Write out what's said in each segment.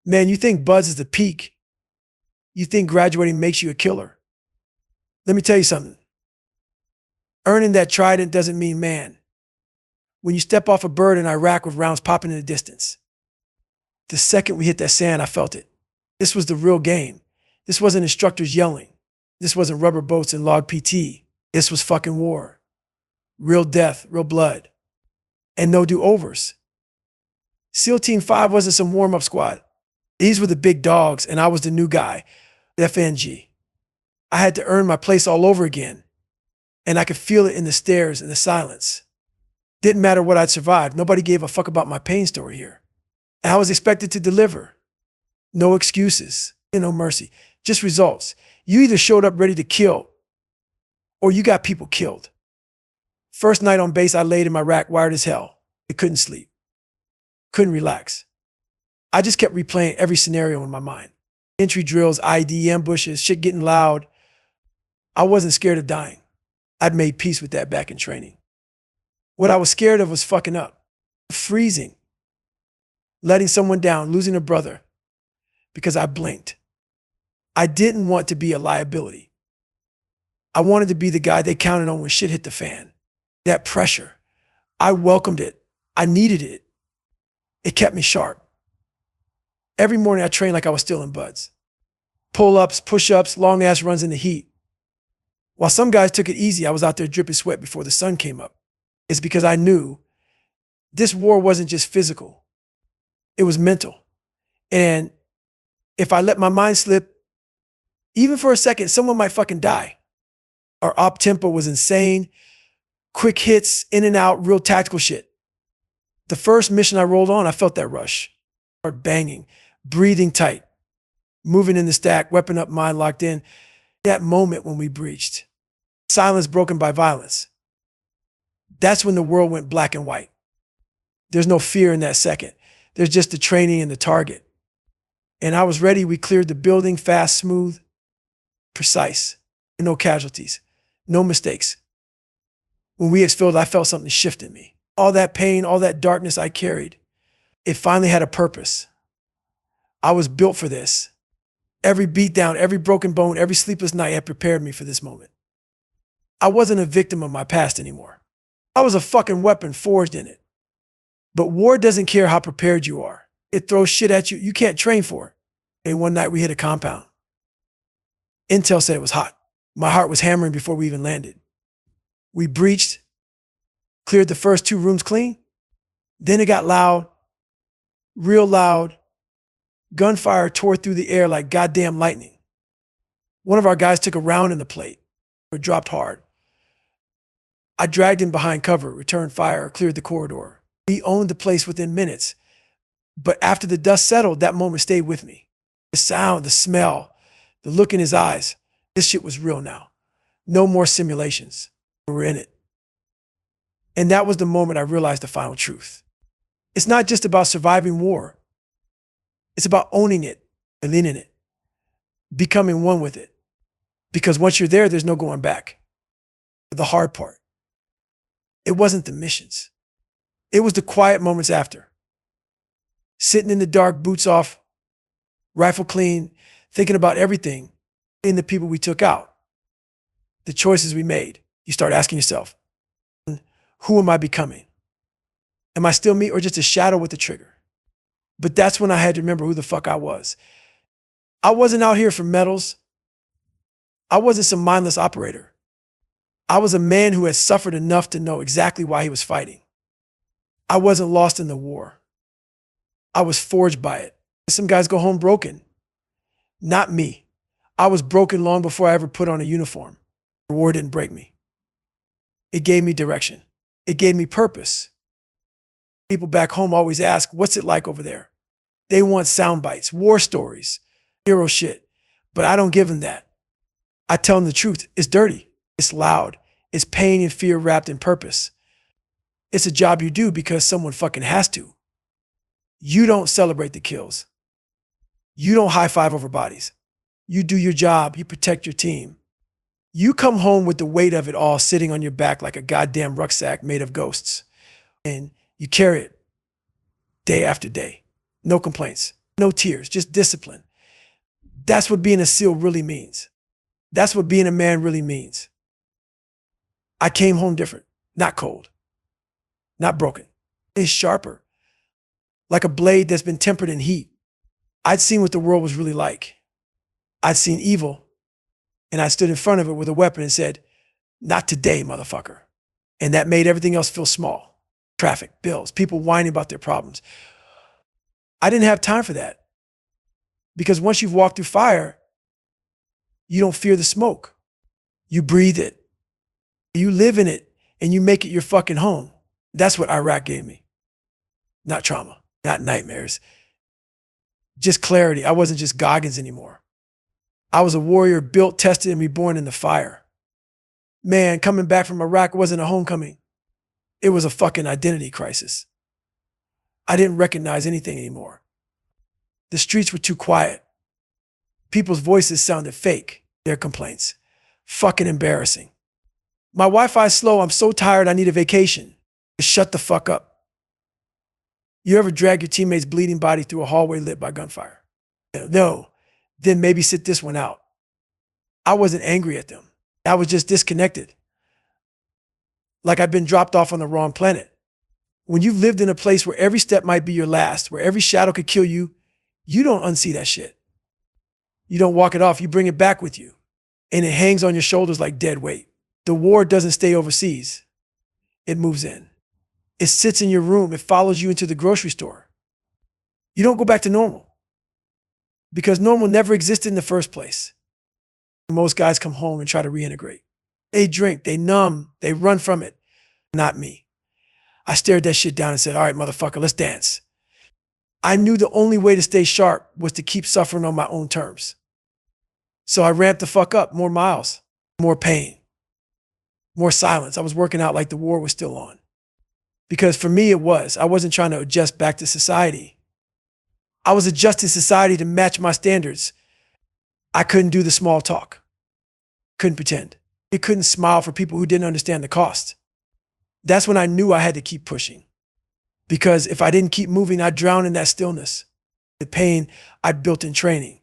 Man, you think Buzz is the peak. You think graduating makes you a killer. Let me tell you something. Earning that trident doesn't mean man. When you step off a bird in Iraq with rounds popping in the distance, the second we hit that sand, I felt it. This was the real game. This wasn't instructors yelling. This wasn't rubber boats and log PT. This was fucking war. Real death, real blood. And no do-overs. SEAL Team 5 wasn't some warm-up squad. These were the big dogs, and I was the new guy, FNG. I had to earn my place all over again, and I could feel it in the stares and the silence. Didn't matter what I'd survived. Nobody gave a fuck about my pain story here. And I was expected to deliver. No excuses, no mercy, just results. You either showed up ready to kill, or you got people killed. First night on base, I laid in my rack, wired as hell. I couldn't sleep. Couldn't relax. I just kept replaying every scenario in my mind. Entry drills, ID, ambushes, shit getting loud. I wasn't scared of dying. I'd made peace with that back in training. What I was scared of was fucking up, freezing, letting someone down, losing a brother, because I blinked. I didn't want to be a liability. I wanted to be the guy they counted on when shit hit the fan. That pressure, I welcomed it. I needed it. It kept me sharp. Every morning I trained like I was stealing buds. Pull-ups, push-ups, long-ass runs in the heat. While some guys took it easy, I was out there dripping sweat before the sun came up. It's because I knew this war wasn't just physical. It was mental. And if I let my mind slip, even for a second, someone might fucking die. Our op tempo was insane. Quick hits, in and out, real tactical shit. The first mission I rolled on, I felt that rush. Start banging, breathing tight, moving in the stack, weapon up, mind locked in. That moment when we breached, silence broken by violence. That's when the world went black and white. There's no fear in that second. There's just the training and the target. And I was ready. We cleared the building fast, smooth, precise, no casualties, no mistakes. When we exfilled, I felt something shift in me. All that pain, all that darkness I carried, it finally had a purpose. I was built for this. Every beatdown, every broken bone, every sleepless night had prepared me for this moment. I wasn't a victim of my past anymore. I was a fucking weapon forged in it. But war doesn't care how prepared you are. It throws shit at you you can't train for. And one night we hit a compound. Intel said it was hot. My heart was hammering before we even landed. We breached, cleared the first 2 rooms clean. Then it got loud, real loud. Gunfire tore through the air like goddamn lightning. One of our guys took a round in the plate, or dropped hard. I dragged him behind cover, returned fire, cleared the corridor. We owned the place within minutes. But after the dust settled, that moment stayed with me. The sound, the smell, the look in his eyes. This shit was real now. No more simulations. We were in it. And that was the moment I realized the final truth. It's not just about surviving war. It's about owning it and in it, becoming one with it. Because once you're there, there's no going back. The hard part, it wasn't the missions. It was the quiet moments after. Sitting in the dark, boots off, rifle clean, thinking about everything in the people we took out, the choices we made. You start asking yourself, who am I becoming? Am I still me or just a shadow with the trigger? But that's when I had to remember who the fuck I was. I wasn't out here for medals. I wasn't some mindless operator. I was a man who had suffered enough to know exactly why he was fighting. I wasn't lost in the war. I was forged by it. Some guys go home broken. Not me. I was broken long before I ever put on a uniform. The war didn't break me. It gave me direction. It gave me purpose. People back home always ask, what's it like over there? They want sound bites, war stories, hero shit. But I don't give them that. I tell them the truth. It's dirty. It's loud. It's pain and fear wrapped in purpose. It's a job you do because someone fucking has to. You don't celebrate the kills. You don't high five over bodies. You do your job. You protect your team. You come home with the weight of it all sitting on your back like a goddamn rucksack made of ghosts. And you carry it day after day. No complaints. No tears, just discipline. That's what being a SEAL really means. That's what being a man really means. I came home different, not cold, not broken. It's sharper, like a blade that's been tempered in heat. I'd seen what the world was really like. I'd seen evil, and I stood in front of it with a weapon and said, "Not today, motherfucker." And that made everything else feel small. Traffic, bills, people whining about their problems. I didn't have time for that. Because once you've walked through fire, you don't fear the smoke. You breathe it. You live in it, and you make it your fucking home. That's what Iraq gave me. Not trauma, not nightmares. Just clarity. I wasn't just Goggins anymore. I was a warrior built, tested, and reborn in the fire. Man, coming back from Iraq wasn't a homecoming. It was a fucking identity crisis. I didn't recognize anything anymore. The streets were too quiet. People's voices sounded fake, their complaints. Fucking embarrassing. My Wi-Fi's slow, I'm so tired, I need a vacation. Shut the fuck up. You ever drag your teammate's bleeding body through a hallway lit by gunfire? No, then maybe sit this one out. I wasn't angry at them. I was just disconnected. Like I'd been dropped off on the wrong planet. When you've lived in a place where every step might be your last, where every shadow could kill you, you don't unsee that shit. You don't walk it off, you bring it back with you. And it hangs on your shoulders like dead weight. The war doesn't stay overseas. It moves in. It sits in your room. It follows you into the grocery store. You don't go back to normal. Because normal never existed in the first place. Most guys come home and try to reintegrate. They drink, they numb, they run from it. Not me. I stared that shit down and said, "All right, motherfucker, let's dance." I knew the only way to stay sharp was to keep suffering on my own terms. So I ramped the fuck up, more miles, more pain, more silence. I was working out like the war was still on. Because for me, it was. I wasn't trying to adjust back to society. I was adjusting society to match my standards. I couldn't do the small talk. Couldn't pretend. It couldn't smile for people who didn't understand the cost. That's when I knew I had to keep pushing. Because if I didn't keep moving, I'd drown in that stillness. The pain I'd built in training.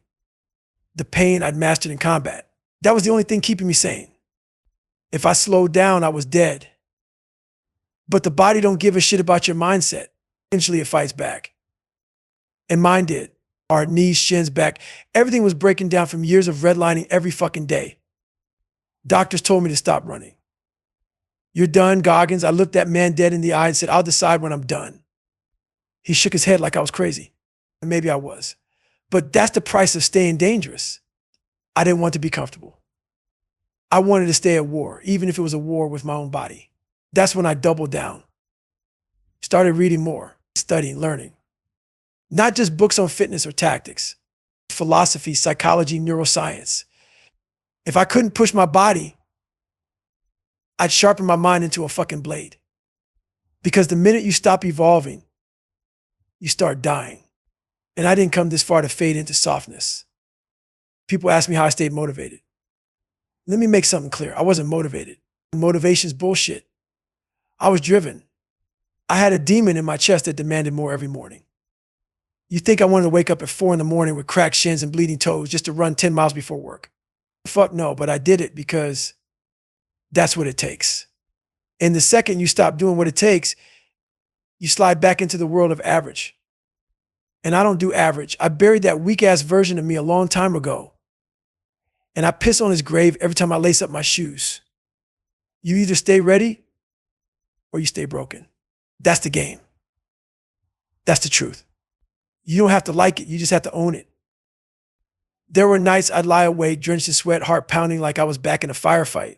The pain I'd mastered in combat. That was the only thing keeping me sane. If I slowed down, I was dead. But the body don't give a shit about your mindset. Eventually it fights back. And mine did. Our knees, shins, back. Everything was breaking down from years of redlining every fucking day. Doctors told me to stop running. "You're done, Goggins." I looked that man dead in the eye and said, "I'll decide when I'm done." He shook his head like I was crazy. And maybe I was. But that's the price of staying dangerous. I didn't want to be comfortable. I wanted to stay at war, even if it was a war with my own body. That's when I doubled down. Started reading more, studying, learning. Not just books on fitness or tactics. Philosophy, psychology, neuroscience. If I couldn't push my body, I'd sharpen my mind into a fucking blade. Because the minute you stop evolving, you start dying. And I didn't come this far to fade into softness. People ask me how I stayed motivated. Let me make something clear. I wasn't motivated. Motivation's bullshit. I was driven. I had a demon in my chest that demanded more every morning. You think I wanted to wake up at 4 a.m. with cracked shins and bleeding toes just to run 10 miles before work? Fuck no, but I did it because that's what it takes. And the second you stop doing what it takes, you slide back into the world of average. And I don't do average. I buried that weak-ass version of me a long time ago. And I piss on his grave every time I lace up my shoes. You either stay ready or you stay broken. That's the game. That's the truth. You don't have to like it. You just have to own it. There were nights I'd lie awake, drenched in sweat, heart pounding like I was back in a firefight.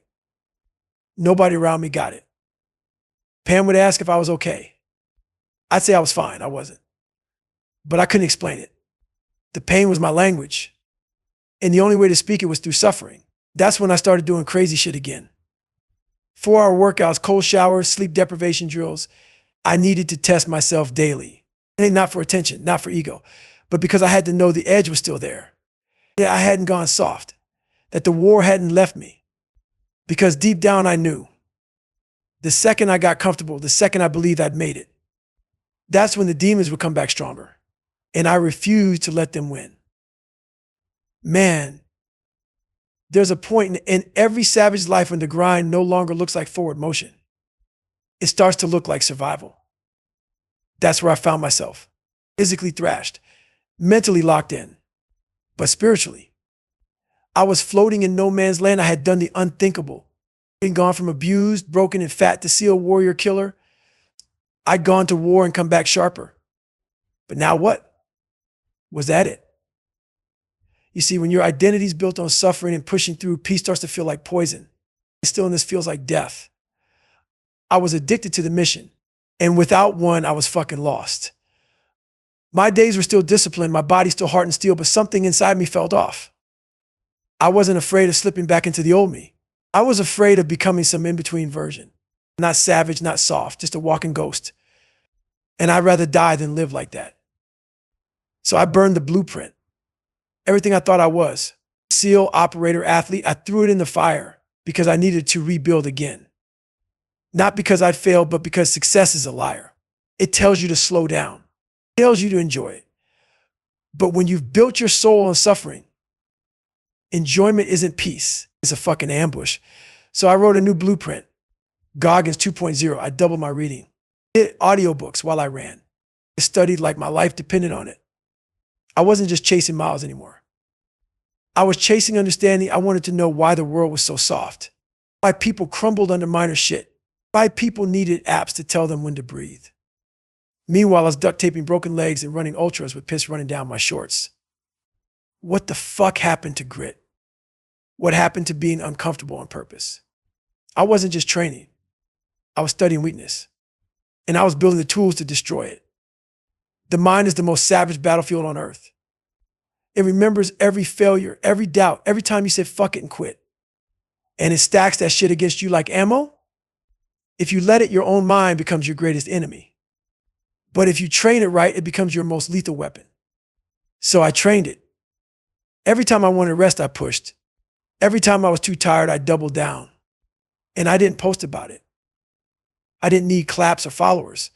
Nobody around me got it. Pam would ask if I was okay. I'd say I was fine. I wasn't. But I couldn't explain it. The pain was my language. And the only way to speak it was through suffering. That's when I started doing crazy shit again. 4-hour workouts, cold showers, sleep deprivation drills. I needed to test myself daily. And not for attention, not for ego, but because I had to know the edge was still there. Yeah, I hadn't gone soft, that the war hadn't left me. Because deep down I knew. The second I got comfortable, the second I believed I'd made it, that's when the demons would come back stronger. and I refused to let them win. Man, there's a point in every savage's life when the grind no longer looks like forward motion. It starts to look like survival. That's where I found myself, physically thrashed, mentally locked in, but spiritually. I was floating in no man's land. I had done the unthinkable. I'd gone from abused, broken, and fat to SEAL warrior killer. I'd gone to war and come back sharper. But now what? Was that it? You see, when your identity is built on suffering and pushing through, peace starts to feel like poison. Stillness feels like death. I was addicted to the mission, and without one, I was fucking lost. My days were still disciplined, my body still hard and steel, but something inside me felt off. I wasn't afraid of slipping back into the old me. I was afraid of becoming some in-between version. Not savage, not soft, just a walking ghost. And I'd rather die than live like that. So I burned the blueprint. Everything I thought I was, SEAL, operator, athlete, I threw it in the fire because I needed to rebuild again. Not because I'd failed, but because success is a liar. It tells you to slow down. It tells you to enjoy it. But when you've built your soul on suffering, enjoyment isn't peace. It's a fucking ambush. So I wrote a new blueprint, Goggins 2.0. I doubled my reading. I did audiobooks while I ran. I studied like my life depended on it. I wasn't just chasing miles anymore. I was chasing understanding. I wanted to know why the world was so soft, why people crumbled under minor shit, why people needed apps to tell them when to breathe. Meanwhile, I was duct taping broken legs and running ultras with piss running down my shorts. What the fuck happened to grit? What happened to being uncomfortable on purpose? I wasn't just training. I was studying weakness, and I was building the tools to destroy it. The mind is the most savage battlefield on earth. It remembers every failure, every doubt, every time you said fuck it and quit. And it stacks that shit against you like ammo. If you let it, your own mind becomes your greatest enemy. But if you train it right, it becomes your most lethal weapon. So I trained it. Every time I wanted rest, I pushed. Every time I was too tired, I doubled down. And I didn't post about it. I didn't need claps or followers.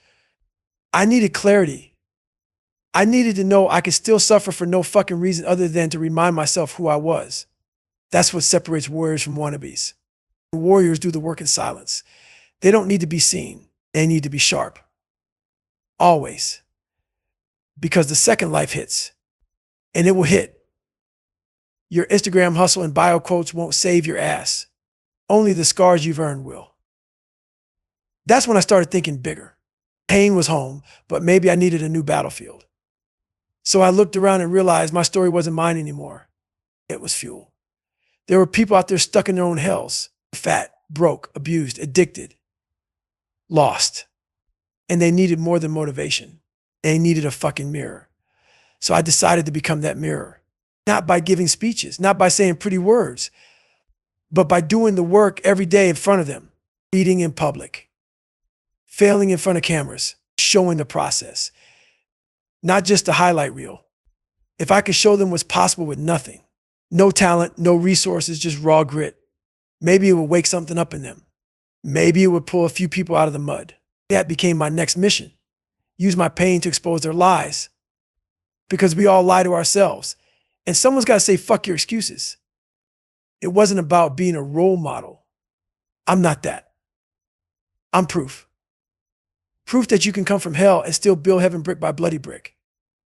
I needed clarity. I needed to know I could still suffer for no fucking reason other than to remind myself who I was. That's what separates warriors from wannabes. Warriors do the work in silence. They don't need to be seen. They need to be sharp. Always. Because the second life hits. And it will hit. Your Instagram hustle and bio quotes won't save your ass. Only the scars you've earned will. That's when I started thinking bigger. Pain was home, but maybe I needed a new battlefield. So I looked around and realized my story wasn't mine anymore. It was fuel. There were people out there stuck in their own hells, fat, broke, abused, addicted, lost. And they needed more than motivation. They needed a fucking mirror. So I decided to become that mirror. Not by giving speeches, not by saying pretty words, but by doing the work every day in front of them, eating in public, failing in front of cameras, showing the process. Not just a highlight reel. If I could show them what's possible with nothing, no talent, no resources, just raw grit, maybe it would wake something up in them. Maybe it would pull a few people out of the mud. That became my next mission. Use my pain to expose their lies. Because we all lie to ourselves. And someone's got to say, fuck your excuses. It wasn't about being a role model. I'm not that. I'm proof. Proof that you can come from hell and still build heaven brick by bloody brick.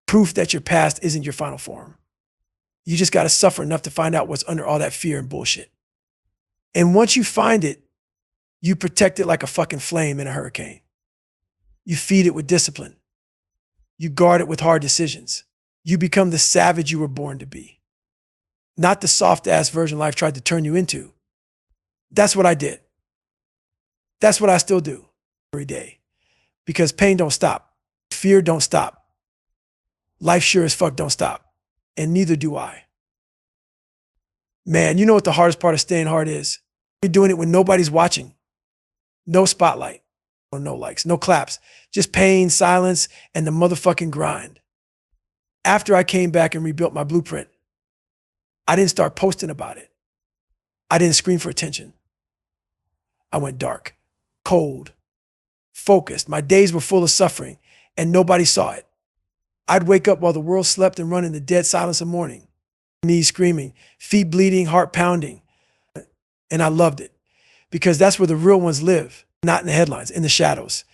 Proof that your past isn't your final form. You just got to suffer enough to find out what's under all that fear and bullshit. And once you find it, you protect it like a fucking flame in a hurricane. You feed it with discipline. You guard it with hard decisions. You become the savage you were born to be. Not the soft-ass version life tried to turn you into. That's what I did. That's what I still do every day. Because pain don't stop. Fear don't stop. Life sure as fuck don't stop. And neither do I. Man, you know what the hardest part of staying hard is? You're doing it when nobody's watching. No spotlight. Or no likes. No claps. Just pain, silence, and the motherfucking grind. After I came back and rebuilt my blueprint, I didn't start posting about it. I didn't scream for attention. I went dark, cold, focused. My days were full of suffering and nobody saw it. I'd wake up while the world slept and run in the dead silence of morning. Knees screaming, feet bleeding, heart pounding. And I loved it because that's where the real ones live, not in the headlines, in the shadows,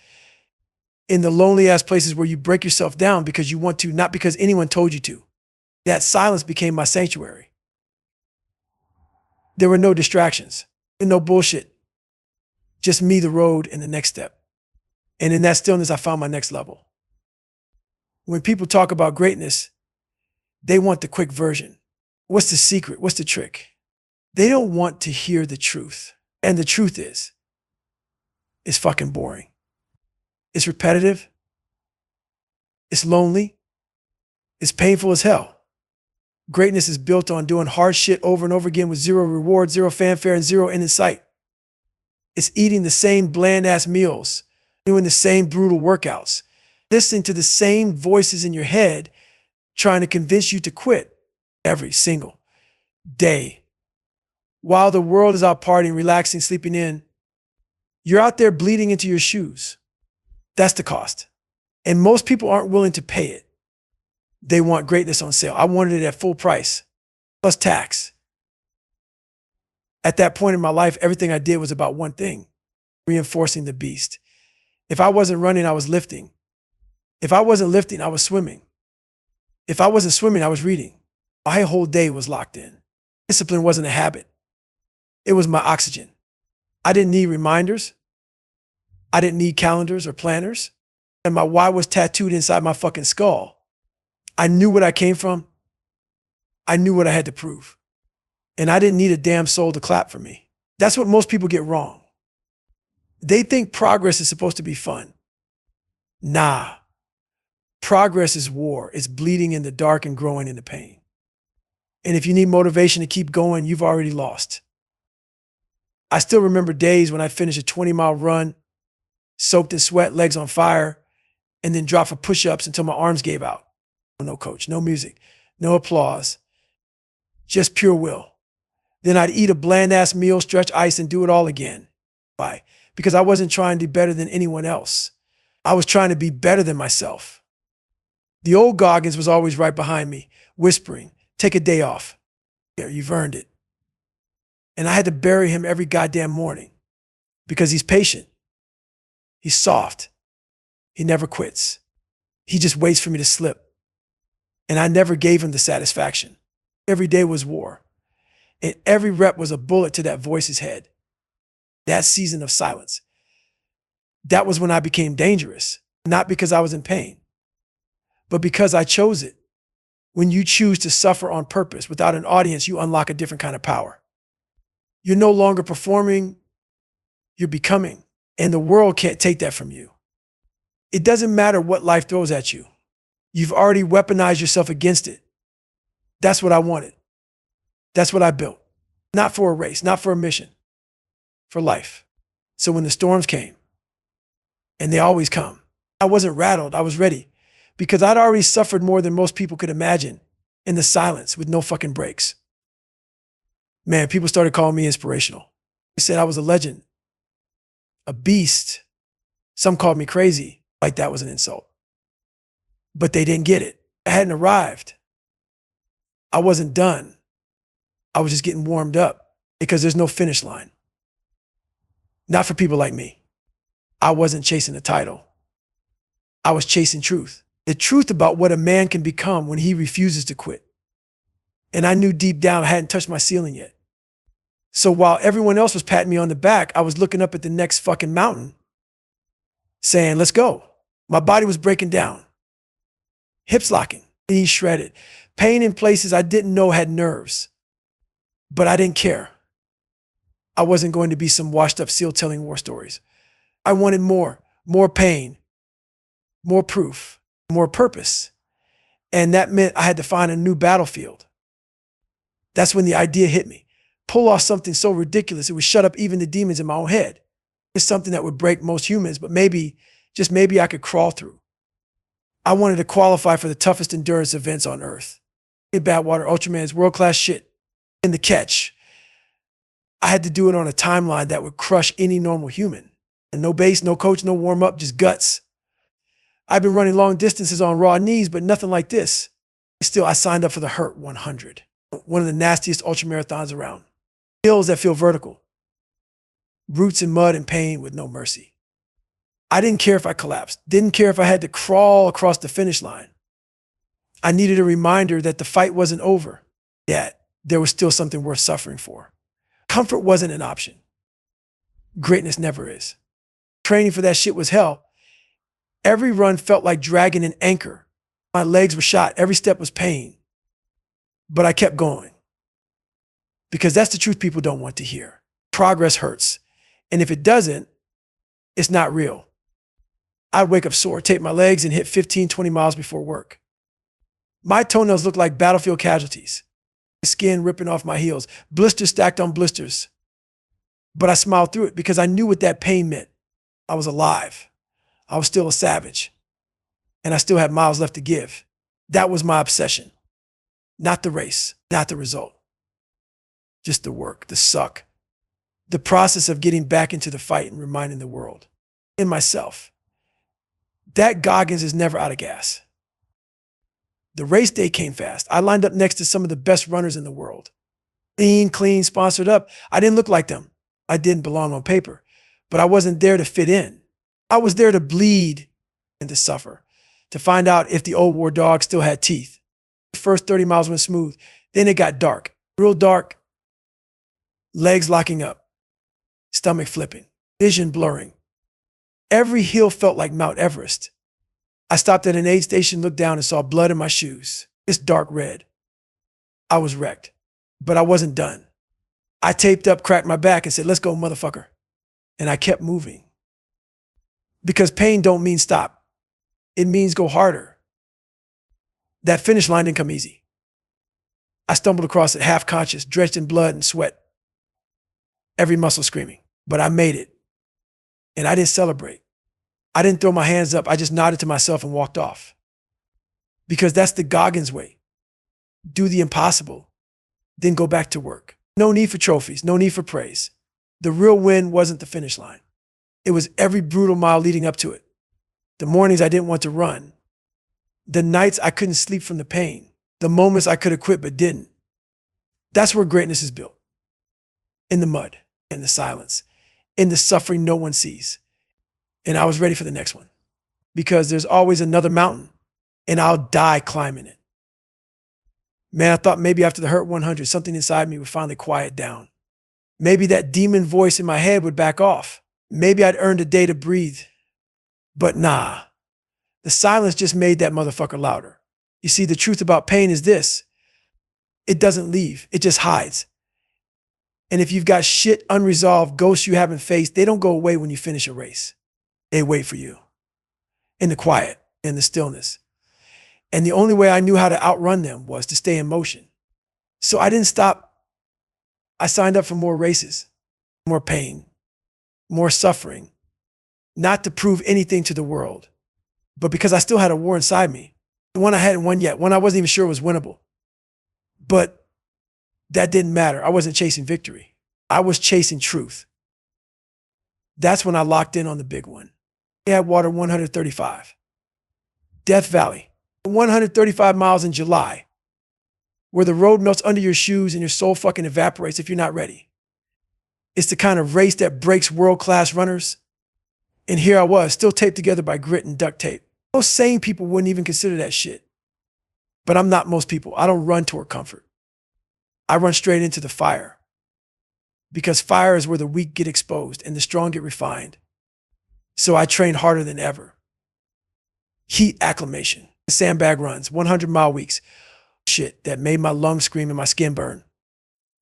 in the lonely ass places where you break yourself down because you want to, not because anyone told you to. That silence became my sanctuary. There were no distractions and no bullshit. Just me, the road, and the next step. And in that stillness, I found my next level. When people talk about greatness, they want the quick version. What's the secret? What's the trick? They don't want to hear the truth. And the truth is, it's fucking boring. It's repetitive. It's lonely. It's painful as hell. Greatness is built on doing hard shit over and over again with zero reward, zero fanfare, and zero end in sight. It's eating the same bland-ass meals, doing the same brutal workouts, listening to the same voices in your head trying to convince you to quit every single day. While the world is out partying, relaxing, sleeping in, you're out there bleeding into your shoes. That's the cost. And most people aren't willing to pay it. They want greatness on sale. I wanted it at full price, plus tax. At that point in my life, everything I did was about one thing, reinforcing the beast. If I wasn't running, I was lifting. If I wasn't lifting, I was swimming. If I wasn't swimming, I was reading. My whole day was locked in. Discipline wasn't a habit. It was my oxygen. I didn't need reminders. I didn't need calendars or planners. And my why was tattooed inside my fucking skull. I knew what I came from. I knew what I had to prove. And I didn't need a damn soul to clap for me. That's what most people get wrong. They think progress is supposed to be fun. Nah. Progress is war. It's bleeding in the dark and growing in the pain. And if you need motivation to keep going, you've already lost. I still remember days when I finished a 20-mile run, soaked in sweat, legs on fire, and then dropped for push-ups until my arms gave out. No coach, no music, no applause, just pure will. Then I'd eat a bland-ass meal, stretch ice, and do it all again. Why? Because I wasn't trying to be better than anyone else. I was trying to be better than myself. The old Goggins was always right behind me, whispering, take a day off. Here, you've earned it. And I had to bury him every goddamn morning because he's patient. He's soft. He never quits. He just waits for me to slip. And I never gave him the satisfaction. Every day was war. And every rep was a bullet to that voice's head. That season of silence. That was when I became dangerous, not because I was in pain, but because I chose it. When you choose to suffer on purpose without an audience, you unlock a different kind of power. You're no longer performing, you're becoming. And the world can't take that from you. It doesn't matter what life throws at you. You've already weaponized yourself against it. That's what I wanted. That's what I built. Not for a race, not for a mission, for life. So when the storms came, and they always come, I wasn't rattled, I was ready. Because I'd already suffered more than most people could imagine in the silence with no fucking breaks. Man, people started calling me inspirational. They said I was a legend, a beast. Some called me crazy, like that was an insult. But they didn't get it. I hadn't arrived. I wasn't done. I was just getting warmed up because there's no finish line. Not for people like me. I wasn't chasing a title. I was chasing truth. The truth about what a man can become when he refuses to quit. And I knew deep down I hadn't touched my ceiling yet. So while everyone else was patting me on the back, I was looking up at the next fucking mountain saying, let's go. My body was breaking down. Hips locking, knees shredded, pain in places I didn't know had nerves. But I didn't care. I wasn't going to be some washed up SEAL telling war stories. I wanted more pain, more proof, more purpose. And that meant I had to find a new battlefield. That's when the idea hit me. Pull off something so ridiculous it would shut up even the demons in my own head. It's something that would break most humans, but maybe, just maybe I could crawl through. I wanted to qualify for the toughest endurance events on earth. In Badwater, Ultraman's world-class shit. In the catch. I had to do it on a timeline that would crush any normal human. And no base, no coach, no warm-up, just guts. I've been running long distances on raw knees, but nothing like this. Still, I signed up for the Hurt 100, one of the nastiest ultramarathons around. Hills that feel vertical, roots in mud and pain with no mercy. I didn't care if I collapsed, didn't care if I had to crawl across the finish line. I needed a reminder that the fight wasn't over, yet there was still something worth suffering for. Comfort wasn't an option. Greatness never is. Training for that shit was hell. Every run felt like dragging an anchor. My legs were shot. Every step was pain. But I kept going. Because that's the truth people don't want to hear. Progress hurts. And if it doesn't, it's not real. I'd wake up sore, tape my legs, and hit 15, 20 miles before work. My toenails looked like battlefield casualties. Skin ripping off my heels, blisters stacked on blisters. But I smiled through it because I knew what that pain meant. I was alive. I was still a savage. And I still had miles left to give. That was my obsession. Not the race, not the result. Just the work, the suck. The process of getting back into the fight and reminding the world and myself that Goggins is never out of gas. The race day came fast. I lined up next to some of the best runners in the world. Lean, clean, sponsored up. I didn't look like them. I didn't belong on paper, but I wasn't there to fit in. I was there to bleed and to suffer, to find out if the old war dog still had teeth. The first 30 miles went smooth. Then it got dark, real dark. Legs locking up, stomach flipping, vision blurring. Every hill felt like Mount Everest. I stopped at an aid station, looked down and saw blood in my shoes. It's dark red. I was wrecked, but I wasn't done. I taped up, cracked my back and said, "Let's go, motherfucker." And I kept moving. Because pain don't mean stop. It means go harder. That finish line didn't come easy. I stumbled across it half conscious, drenched in blood and sweat. Every muscle screaming, but I made it. And I didn't celebrate. I didn't throw my hands up. I just nodded to myself and walked off. Because that's the Goggins way. Do the impossible, then go back to work. No need for trophies, no need for praise. The real win wasn't the finish line. It was every brutal mile leading up to it. The mornings I didn't want to run. The nights I couldn't sleep from the pain. The moments I could have quit but didn't. That's where greatness is built. In the mud, in the silence, in the suffering no one sees. And I was ready for the next one. Because there's always another mountain, and I'll die climbing it. Man, I thought maybe after the Hurt 100, something inside me would finally quiet down. Maybe that demon voice in my head would back off. Maybe I'd earned a day to breathe. But nah, the silence just made that motherfucker louder. You see, the truth about pain is this. It doesn't leave, it just hides. And if you've got shit unresolved, ghosts you haven't faced, they don't go away when you finish a race. They wait for you. In the quiet, in the stillness. And the only way I knew how to outrun them was to stay in motion. So I didn't stop. I signed up for more races, more pain, more suffering, not to prove anything to the world, but because I still had a war inside me, the one I hadn't won yet, one I wasn't even sure was winnable. But that didn't matter. I wasn't chasing victory. I was chasing truth. That's when I locked in on the big one. Water 135. Death Valley, 135 miles in July, where the road melts under your shoes and your soul fucking evaporates if you're not ready. It's the kind of race that breaks world-class runners. And here I was, still taped together by grit and duct tape. Most sane people wouldn't even consider that shit. But I'm not most people. I don't run toward comfort. I run straight into the fire. Because fire is where the weak get exposed and the strong get refined. So I trained harder than ever. Heat acclimation, sandbag runs, 100-mile weeks. Shit that made my lungs scream and my skin burn.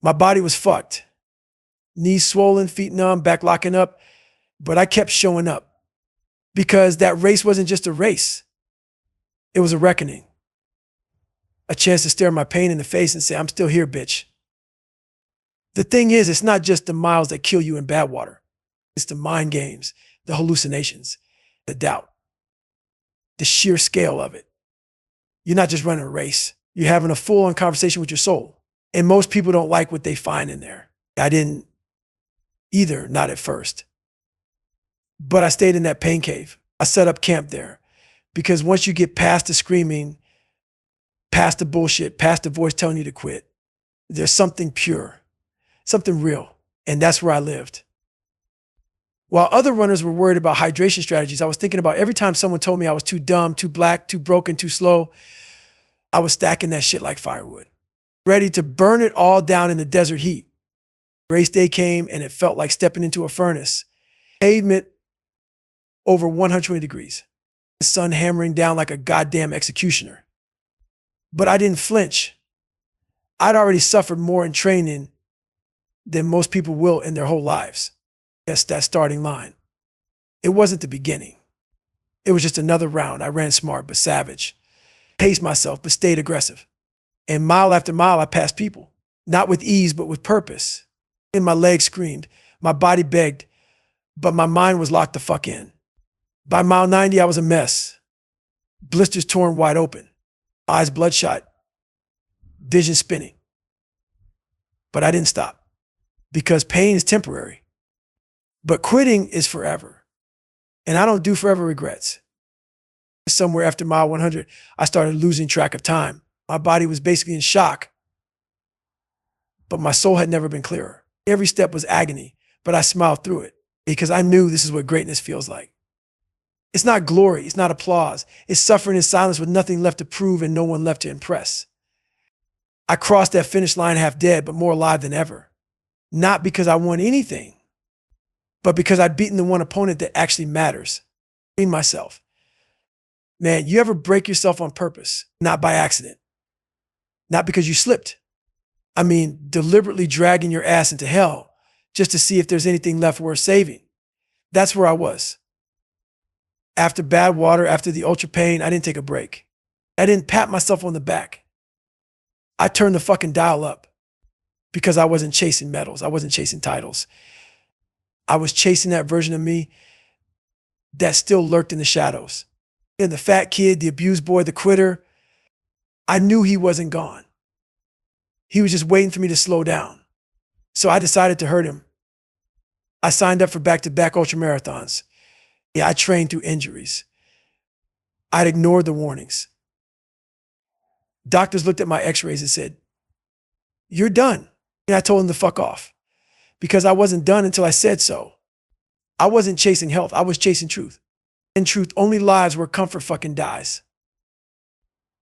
My body was fucked. Knees swollen, feet numb, back locking up. But I kept showing up. Because that race wasn't just a race. It was a reckoning. A chance to stare my pain in the face and say, "I'm still here, bitch." The thing is, it's not just the miles that kill you in Badwater. It's the mind games, the hallucinations, the doubt, the sheer scale of it. You're not just running a race. You're having a full-on conversation with your soul. And most people don't like what they find in there. I didn't either, not at first. But I stayed in that pain cave. I set up camp there, Because once you get past the screaming, past the bullshit, past the voice telling you to quit, there's something pure, something real. And that's where I lived. While other runners were worried about hydration strategies, I was thinking about every time someone told me I was too dumb, too black, too broken, too slow, I was stacking that shit like firewood, ready to burn it all down in the desert heat. Race day came and it felt like stepping into a furnace. Pavement over 120 degrees. The sun hammering down like a goddamn executioner. But I didn't flinch. I'd already suffered more in training than most people will in their whole lives. That's that starting line. It wasn't the beginning. It was just another round. I ran smart but savage. Paced myself but stayed aggressive. And mile after mile, I passed people. Not with ease, but with purpose. And my legs screamed. My body begged. But my mind was locked the fuck in. By mile 90, I was a mess. Blisters torn wide open. Eyes bloodshot. Vision spinning. But I didn't stop. Because pain is temporary. But quitting is forever. And I don't do forever regrets. Somewhere after mile 100, I started losing track of time. My body was basically in shock. But my soul had never been clearer. Every step was agony, but I smiled through it because I knew this is what greatness feels like. It's not glory. It's not applause. It's suffering in silence with nothing left to prove and no one left to impress. I crossed that finish line half dead, but more alive than ever. Not because I won anything, but because I'd beaten the one opponent that actually matters. In myself. Man, you ever break yourself on purpose? Not by accident. Not because you slipped. I mean, deliberately dragging your ass into hell just to see if there's anything left worth saving. That's where I was. After bad water, after the ultra pain, I didn't take a break. I didn't pat myself on the back. I turned the fucking dial up because I wasn't chasing medals. I wasn't chasing titles. I was chasing that version of me that still lurked in the shadows. And the fat kid, the abused boy, the quitter, I knew he wasn't gone. He was just waiting for me to slow down. So I decided to hurt him. I signed up for back-to-back ultramarathons. Yeah, I trained through injuries. I'd ignored the warnings. Doctors looked at my x-rays and said, "You're done." And I told them to fuck off because I wasn't done until I said so. I wasn't chasing health. I was chasing truth. And truth only lies where comfort fucking dies.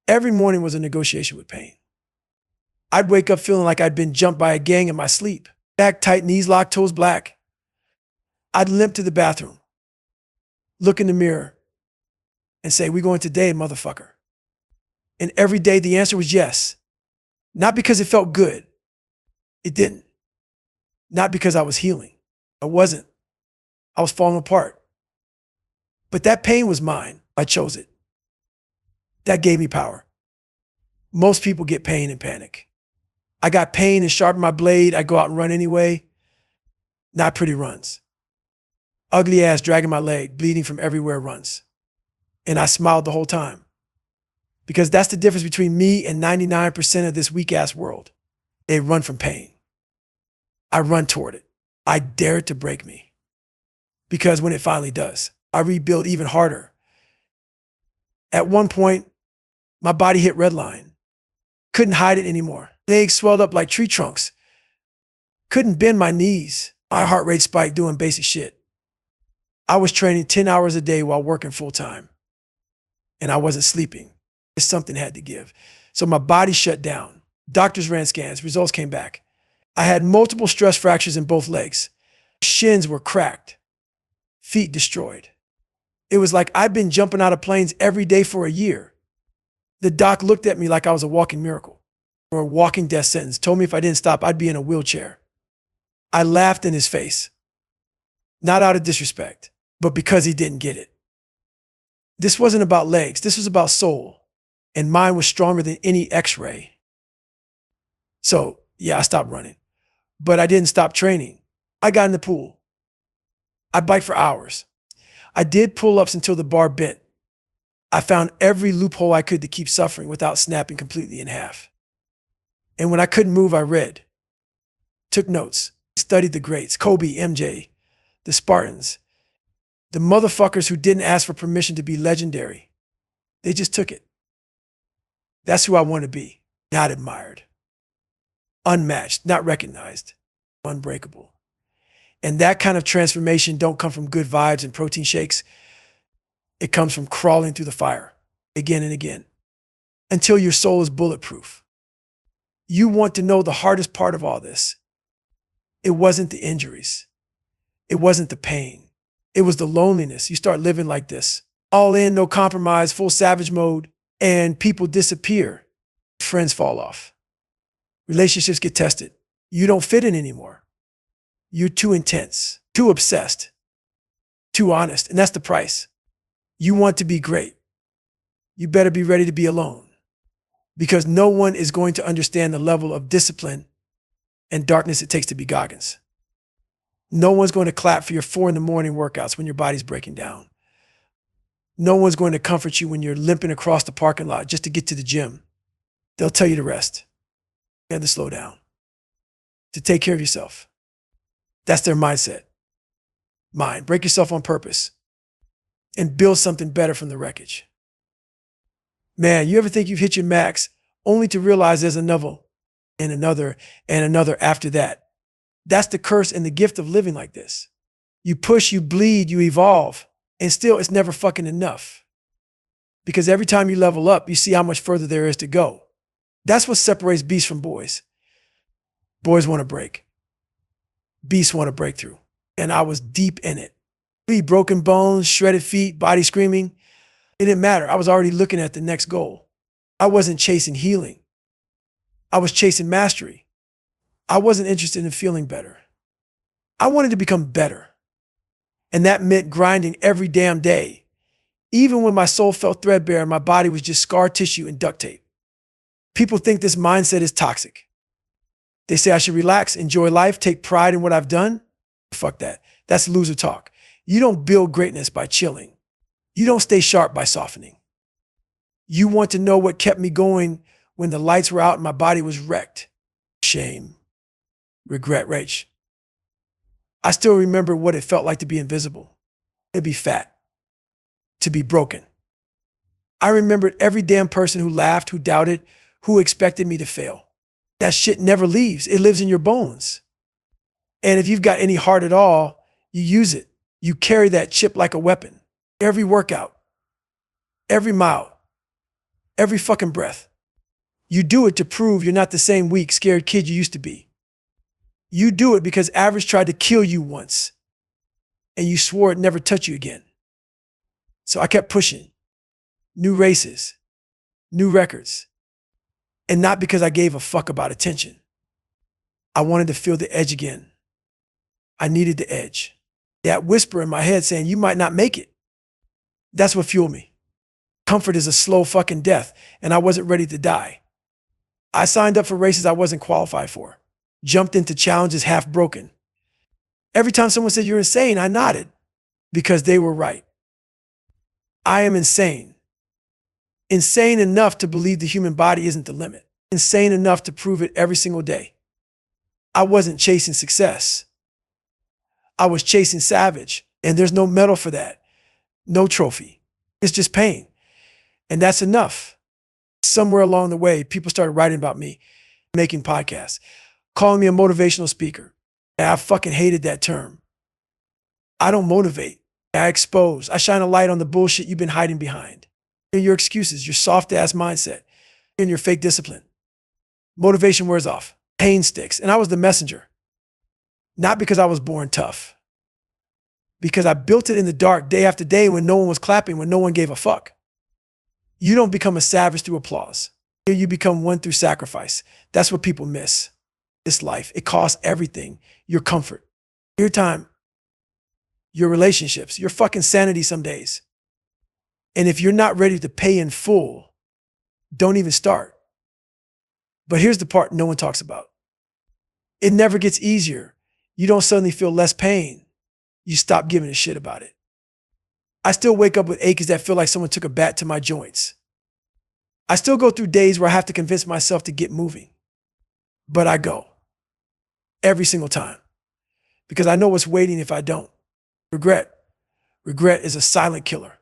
Every morning was a negotiation with pain. I'd wake up feeling like I'd been jumped by a gang in my sleep. Back tight, knees locked, toes black. I'd limp to the bathroom, look in the mirror, and say, "We going today, motherfucker." And every day the answer was yes. Not because it felt good. It didn't. Not because I was healing. I wasn't. I was falling apart. But that pain was mine. I chose it. That gave me power. Most people get pain and panic. I got pain and sharpened my blade. I go out and run anyway. Not pretty runs. Ugly ass dragging my leg, bleeding from everywhere runs. And I smiled the whole time. Because that's the difference between me and 99% of this weak ass world. They run from pain. I run toward it. I dare it to break me. Because when it finally does, I rebuild even harder. At one point, my body hit redline. Couldn't hide it anymore. Legs swelled up like tree trunks. Couldn't bend my knees. My heart rate spiked doing basic shit. I was training 10 hours a day while working full time. And I wasn't sleeping. Something had to give. So my body shut down. Doctors ran scans. Results came back. I had multiple stress fractures in both legs. Shins were cracked. Feet destroyed. It was like I'd been jumping out of planes every day for a year. The doc looked at me like I was a walking miracle or a walking death sentence. Told me if I didn't stop, I'd be in a wheelchair. I laughed in his face. Not out of disrespect, but because he didn't get it. This wasn't about legs. This was about soul. And mine was stronger than any x-ray. So yeah, I stopped running, but I didn't stop training. I got in the pool. I biked for hours. I did pull-ups until the bar bent. I found every loophole I could to keep suffering without snapping completely in half. And when I couldn't move, I read, took notes, studied the greats, Kobe, MJ, the Spartans, the motherfuckers who didn't ask for permission to be legendary. They just took it. That's who I want to be. Not admired, unmatched, not recognized, unbreakable. And that kind of transformation don't come from good vibes and protein shakes. It comes from crawling through the fire again and again until your soul is bulletproof. You want to know the hardest part of all this. It wasn't the injuries. It wasn't the pain. It was the loneliness. You start living like this, all in, no compromise, full savage mode, and people disappear. Friends fall off. Relationships get tested. You don't fit in anymore. You're too intense, too obsessed, too honest, and that's the price. You want to be great. You better be ready to be alone, because no one is going to understand the level of discipline and darkness it takes to be Goggins. No one's going to clap for your 4 a.m. workouts when your body's breaking down. No one's going to comfort you when you're limping across the parking lot just to get to the gym. They'll tell you to rest. You have to slow down, to take care of yourself. That's their mindset. Mine. Break yourself on purpose and build something better from the wreckage. Man, you ever think you've hit your max only to realize there's another and another and another after that? That's the curse and the gift of living like this. You push, you bleed, you evolve, and still it's never fucking enough. Because every time you level up, you see how much further there is to go. That's what separates beasts from boys. Boys want to break. Beasts want to break through. And I was deep in it. Broken bones, shredded feet, body screaming. It didn't matter. I was already looking at the next goal. I wasn't chasing healing. I was chasing mastery. I wasn't interested in feeling better. I wanted to become better. And that meant grinding every damn day, even when my soul felt threadbare and my body was just scar tissue and duct tape. People think this mindset is toxic. They say I should relax, enjoy life, take pride in what I've done. Fuck that. That's loser talk. You don't build greatness by chilling. You don't stay sharp by softening. You want to know what kept me going when the lights were out and my body was wrecked. Shame, regret, rage. I still remember what it felt like to be invisible, to be fat, to be broken. I remembered every damn person who laughed, who doubted, who expected me to fail. That shit never leaves. It lives in your bones. And if you've got any heart at all, you use it. You carry that chip like a weapon. Every workout, every mile, every fucking breath. You do it to prove you're not the same weak, scared kid you used to be. You do it because Average tried to kill you once and you swore it'd never touch you again. So I kept pushing. New races, new records. And not because I gave a fuck about attention. I wanted to feel the edge again. I needed the edge. That whisper in my head saying, you might not make it. That's what fueled me. Comfort is a slow fucking death, and I wasn't ready to die. I signed up for races I wasn't qualified for. Jumped into challenges half broken. Every time someone said you're insane, I nodded because they were right. I am insane. Insane enough to believe the human body isn't the limit. Insane enough to prove it every single day. I wasn't chasing success. I was chasing savage, and there's no medal for that. No trophy. It's just pain. And that's enough. Somewhere along the way, people started writing about me, making podcasts, calling me a motivational speaker. And I fucking hated that term. I don't motivate. I expose. I shine a light on the bullshit you've been hiding behind. And your excuses, your soft-ass mindset, and your fake discipline. Motivation wears off. Pain sticks. And I was the messenger. Not because I was born tough. Because I built it in the dark day after day when no one was clapping, when no one gave a fuck. You don't become a savage through applause. You become one through sacrifice. That's what people miss. This life, it costs everything. Your comfort, your time, your relationships, your fucking sanity some days. And if you're not ready to pay in full, don't even start. But here's the part no one talks about. It never gets easier. You don't suddenly feel less pain. You stop giving a shit about it. I still wake up with aches that feel like someone took a bat to my joints. I still go through days where I have to convince myself to get moving. But I go. Every single time. Because I know what's waiting if I don't. Regret. Regret is a silent killer.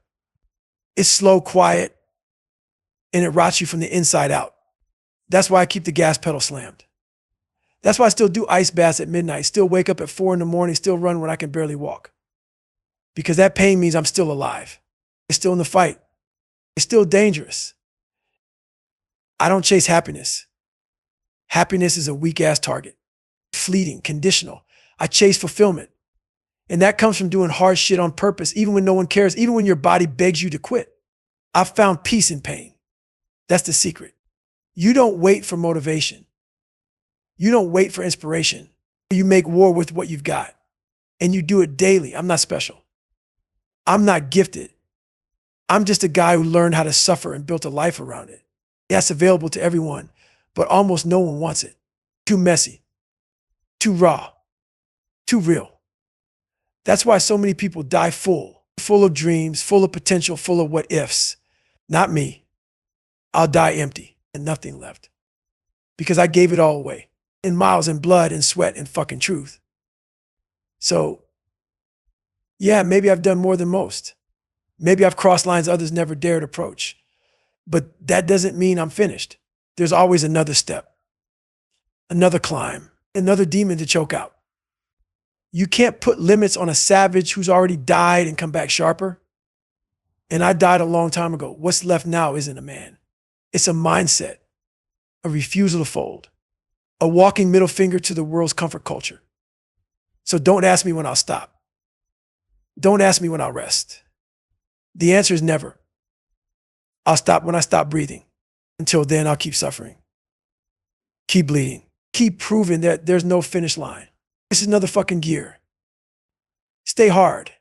It's slow, quiet, and it rots you from the inside out. That's why I keep the gas pedal slammed. That's why I still do ice baths at midnight, still wake up at 4 in the morning, still run when I can barely walk. Because that pain means I'm still alive. It's still in the fight. It's still dangerous. I don't chase happiness. Happiness is a weak-ass target. Fleeting, conditional. I chase fulfillment. And that comes from doing hard shit on purpose, even when no one cares, even when your body begs you to quit. I've found peace in pain. That's the secret. You don't wait for motivation. You don't wait for inspiration. You make war with what you've got. And you do it daily. I'm not special. I'm not gifted. I'm just a guy who learned how to suffer and built a life around it. That's available to everyone, but almost no one wants it. Too messy, too raw, too real. That's why so many people die full of dreams, full of potential, full of what ifs. Not me. I'll die empty and nothing left. Because I gave it all away in miles and blood and sweat and fucking truth. So, yeah, maybe I've done more than most. Maybe I've crossed lines others never dared approach. But that doesn't mean I'm finished. There's always another step, another climb, another demon to choke out. You can't put limits on a savage who's already died and come back sharper. And I died a long time ago. What's left now isn't a man. It's a mindset, a refusal to fold, a walking middle finger to the world's comfort culture. So don't ask me when I'll stop. Don't ask me when I'll rest. The answer is never. I'll stop when I stop breathing. Until then, I'll keep suffering. Keep bleeding. Keep proving that there's no finish line. This is another fucking gear. Stay hard.